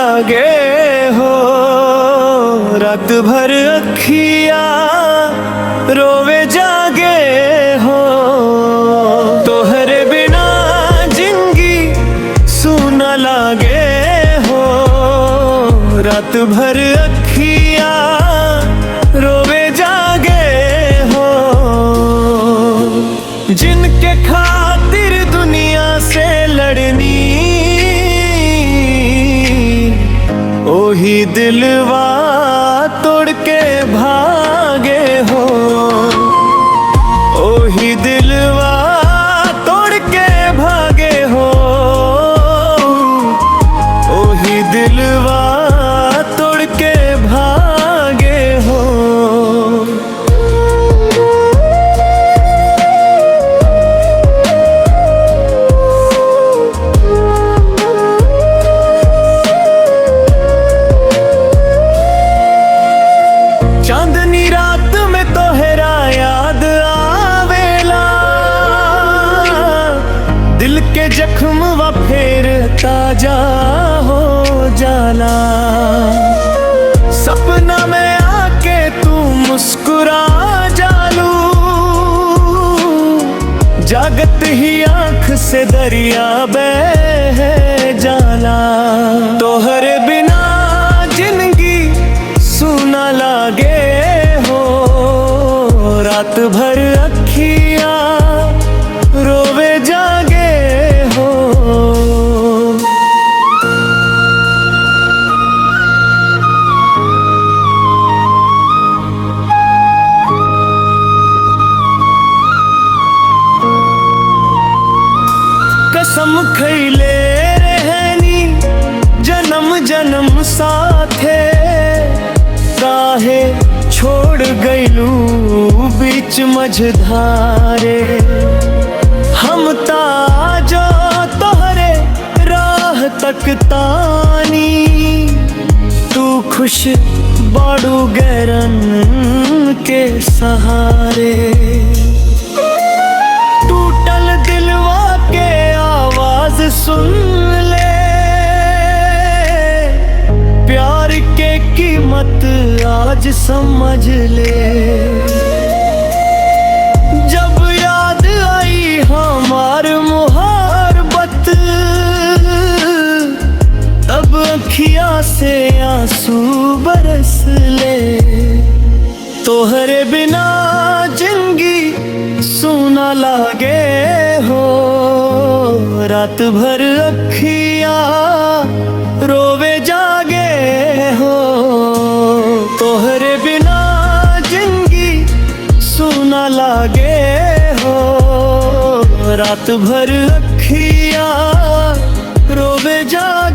लागे हो, रात भर अखियां रोवे जागे हो। तोहरे बिना जिंदगी सूना लागे हो, रात भर अखियां रोवे जागे हो। जिनके खातिर दुनिया से लड़नी, ओही दिलवा तोड़ के भागे हो। ओही दिलवा तोड़ के भागे हो। ओही दिलवा तोड़ के भागे हो। चांदनी रात में तोहरा याद आवेला, दिल के जख्म वा फेर ताजा हो जाला। सपना में आके तू मुस्कुरा जालू, जागत ही आंख से दरिया बह जाला। तोहरे बिना जिंदगी सूना लागे हो, रात भर अखियां रोवे जागे हो। कसम खइले रहनी जन्म जन्म साथे, काहे छोड़ गइलू बीच मझधारे। हम ताजो तोहरे राह तक तानी, तू खुश बाड़ू गैरन के सहारे। टूटल दिलवा के आवाज सुन ले, प्यार के कीमत आज समझ ले। जब याद आई हमार मुहारबत, तब अखियां से आंसू बरस ले। तोहरे बिना जिंदगी सूना लागे हो, रात भर अखियां रोवे जागे हो। तोहरे बिना जिंदगी सूना लागे हो, रात भर अखियां रोवे जागे।